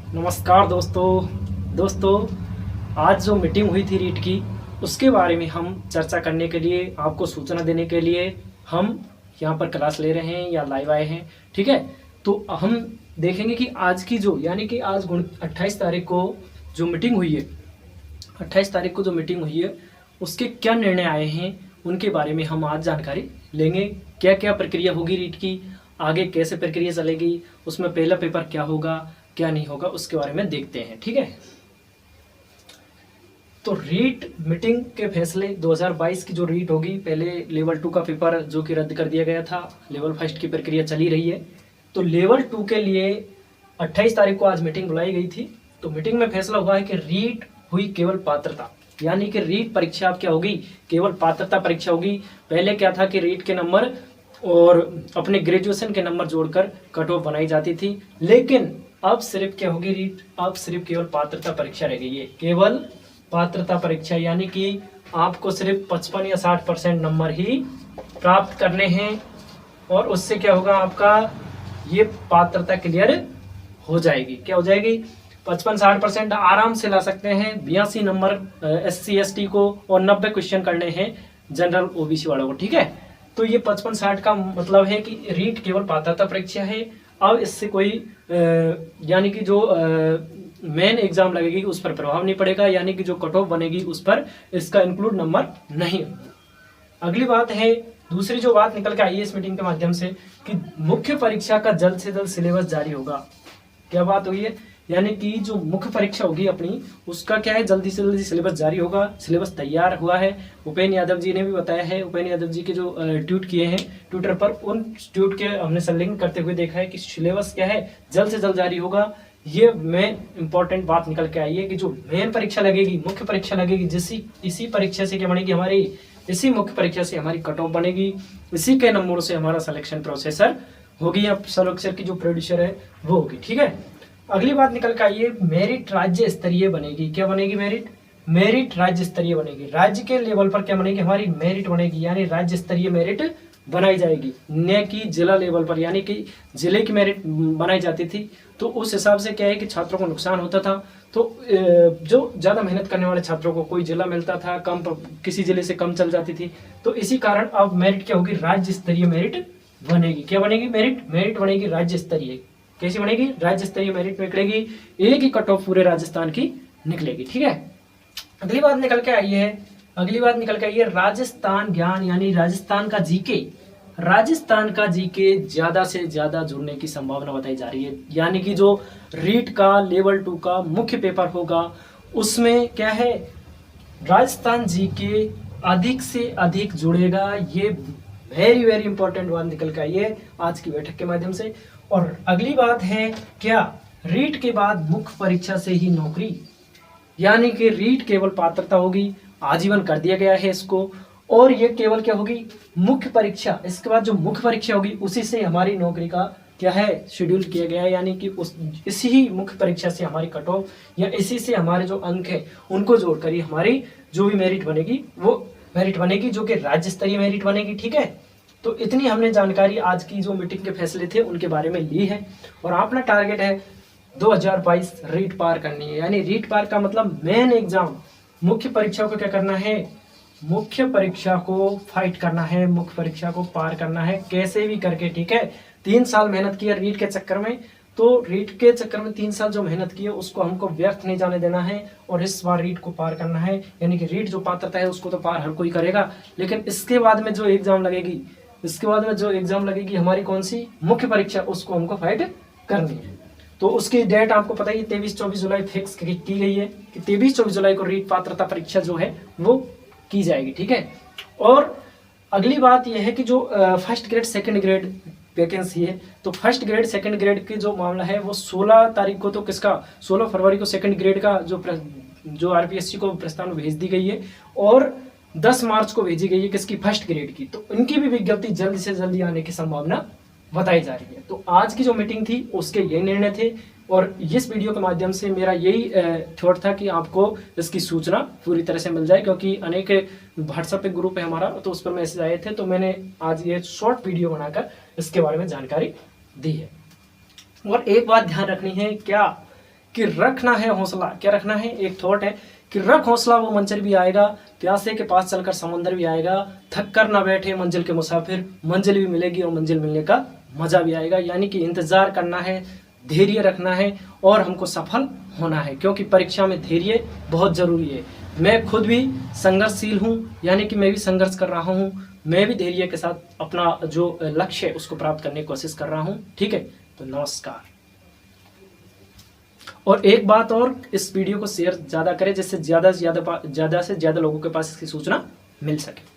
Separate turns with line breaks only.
नमस्कार दोस्तों आज जो मीटिंग हुई थी रीट की उसके बारे में हम चर्चा करने के लिए आपको सूचना देने के लिए हम यहाँ पर क्लास ले रहे हैं या लाइव आए हैं। ठीक है, तो हम देखेंगे कि आज की जो यानी कि आज 28 तारीख को जो मीटिंग हुई है 28 तारीख को जो मीटिंग हुई है उसके क्या निर्णय आए हैं उनके बारे में हम आज जानकारी लेंगे। क्या क्या प्रक्रिया होगी रीट की, आगे कैसे प्रक्रिया चलेगी, उसमें पहला पेपर क्या होगा क्या नहीं होगा उसके बारे में देखते हैं। ठीक है, तो रीट मीटिंग के फैसले 2022 की जो रीट होगी, पहले लेवल 2 का पेपर जो कि रद्द कर दिया गया था, लेवल 1 की प्रक्रिया चली रही है। तो लेवल 2 के लिए 28 तारीख को आज मीटिंग बुलाई गई थी। तो मीटिंग में फैसला हुआ है कि रीट हुई केवल पात्रता, यानी कि रीट परीक्षा अब क्या होगी, केवल पात्रता परीक्षा होगी। पहले क्या था कि रीट के नंबर और अपने ग्रेजुएशन के नंबर जोड़कर कट ऑफ बनाई जाती थी, लेकिन अब सिर्फ क्या होगी रीट, अब सिर्फ केवल पात्रता परीक्षा रह गई है, केवल पात्रता परीक्षा, यानी कि आपको सिर्फ 55 या 60% नंबर ही प्राप्त करने हैं और उससे क्या होगा, आपका ये पात्रता क्लियर हो जाएगी। क्या हो जाएगी, 55-60% आराम से ला सकते हैं। 82 नंबर SC ST को और 90 क्वेश्चन करने हैं जनरल OBC वालों को। ठीक है, तो ये 55-60 का मतलब है कि रीट केवल पात्रता परीक्षा है। अब इससे कोई यानी कि जो मेन एग्जाम लगेगी उस पर प्रभाव नहीं पड़ेगा, यानी कि जो कट ऑफ बनेगी उस पर इसका इंक्लूड नंबर नहीं होगा। अगली बात है, दूसरी जो बात निकल के आई है इस मीटिंग के माध्यम से कि मुख्य परीक्षा का जल्द से जल्द सिलेबस जारी होगा। क्या बात हुई है, यानी कि जो मुख्य परीक्षा होगी अपनी उसका क्या है, जल्दी से जल्दी सिलेबस जारी होगा। सिलेबस तैयार हुआ है, उपेंद्र यादव जी ने भी बताया है। उपेंद्र यादव जी के जो ट्वीट किए हैं ट्विटर पर, उन ट्वीट के हमने संलिंक करते हुए देखा है कि सिलेबस क्या है जल्द से जल्द जारी होगा। ये मेन इंपॉर्टेंट बात निकल के आई है कि जो मेन परीक्षा लगेगी, मुख्य परीक्षा लगेगी, इसी परीक्षा से क्या बनेगी हमारी, इसी मुख्य परीक्षा से हमारी कट ऑफ बनेगी, इसी के नंबरों से हमारा सिलेक्शन प्रोसेसर होगी या सिलेक्शन की जो प्रोड्यूसर है वो होगी। ठीक है, अगली बात निकल के आई है, मेरिट राज्य स्तरीय बनेगी। क्या बनेगी, मेरिट राज्य स्तरीय बनेगी। राज्य के लेवल पर क्या बनेगी, हमारी मेरिट बनेगी, यानी राज्य स्तरीय मेरिट बनाई जाएगी, न कि जिला लेवल पर, यानी कि जिले की मेरिट बनाई जाती थी। तो उस हिसाब से क्या है कि छात्रों को नुकसान होता था। तो जो ज्यादा मेहनत करने वाले छात्रों को कोई जिला मिलता था कम, किसी जिले से कम चल जाती थी। तो इसी कारण अब मेरिट क्या होगी, राज्य स्तरीय मेरिट बनेगी। क्या बनेगी, मेरिट बनेगी राज्य स्तरीय। कैसी बनेगी, राज्य स्तरीय मेरिट निकलेगी, एक ही कट ऑफ पूरे राजस्थान की निकलेगी। ठीक है, अगली बात निकल के आई है राजस्थान ज्ञान, यानी राजस्थान का जीके ज्यादा से ज्यादा जुड़ने की संभावना बताई जा रही है। यानी कि जो रीट का लेवल 2 का मुख्य पेपर होगा उसमें क्या है, राजस्थान जीके अधिक से अधिक जुड़ेगा। ये वेरी इंपॉर्टेंट बात निकल के आई है आज की बैठक के माध्यम से। और अगली बात है, क्या रीट के बाद मुख्य परीक्षा से ही नौकरी, यानी कि रीट केवल पात्रता होगी, आजीवन कर दिया गया है इसको, और ये केवल क्या होगी, मुख्य परीक्षा। इसके बाद जो मुख्य परीक्षा होगी उसी से हमारी नौकरी का क्या है शेड्यूल किया गया है, यानी कि इसी ही मुख्य परीक्षा से हमारी कट ऑफ या इसी से हमारे जो अंक है उनको जोड़कर ही हमारी जो भी मेरिट बनेगी वो मेरिट बनेगी, जो कि राज्य स्तरीय मेरिट बनेगी। ठीक है, तो इतनी हमने जानकारी आज की जो मीटिंग के फैसले थे उनके बारे में ली है। और अपना टारगेट है 2022 रीट पार करनी है, यानी रीट पार का मतलब मेन एग्जाम मुख्य परीक्षा को क्या करना है, मुख्य परीक्षा को फाइट करना है, मुख्य परीक्षा को पार करना है कैसे भी करके। ठीक है, 3 साल मेहनत की है रीट के चक्कर में, तो रीट के चक्कर में 3 साल जो मेहनत की है उसको हमको व्यर्थ नहीं जाने देना है और इस बार रीट को पार करना है। यानी कि रीट जो पात्रता है उसको तो पार हर कोई करेगा, लेकिन इसके बाद में जो एग्जाम लगेगी हमारी कौन सी मुख्य परीक्षा, उसको हमको फाइट करनी है। तो उसकी डेट आपको पता ही 23-24 जुलाई फिक्स की गई है कि 23-24 जुलाई को रीट पात्रता परीक्षा जो है वो की जाएगी। ठीक है, और अगली बात यह है कि जो first grade second grade vacancy है, तो फर्स्ट ग्रेड सेकंड ग्रेड की जो मामला है वो 16 तारीख को, तो किसका 16 फरवरी को सेकंड ग्रेड का जो RPSC को प्रस्ताव भेज दी गई है और 10 मार्च को भेजी गई है किसकी, फर्स्ट ग्रेड की। तो इनकी भी विज्ञप्ति जल्दी से जल्दी आने की संभावना बताई जा रही है। तो आज की जो मीटिंग थी उसके ये निर्णय थे और इस वीडियो के माध्यम से मेरा यही थॉट था कि आपको इसकी सूचना पूरी तरह से मिल जाए, क्योंकि अनेक व्हाट्सएप पे ग्रुप है हमारा, तो उस पर मैसेज आए थे, तो मैंने आज ये शॉर्ट वीडियो बनाकर इसके बारे में जानकारी दी है। और एक बात ध्यान रखनी है, क्या कि रखना है हौसला। क्या रखना है? एक थॉट है कि रख हौसला, वो मंजिल भी आएगा, प्यासे के पास चलकर समुंदर भी आएगा, थक कर ना बैठे मंजिल के मुसाफिर, मंजिल भी मिलेगी और मंजिल मिलने का मजा भी आएगा। यानी कि इंतजार करना है, धैर्य रखना है और हमको सफल होना है, क्योंकि परीक्षा में धैर्य बहुत जरूरी है। मैं खुद भी संघर्षशील हूँ, यानी कि मैं भी संघर्ष कर रहा हूँ, मैं भी धैर्य के साथ अपना जो लक्ष्य है उसको प्राप्त करने की कोशिश कर रहा हूँ। ठीक है, तो नमस्कार। और एक बात और, इस वीडियो को शेयर ज़्यादा करें जिससे ज़्यादा से ज़्यादा लोगों के पास इसकी सूचना मिल सके।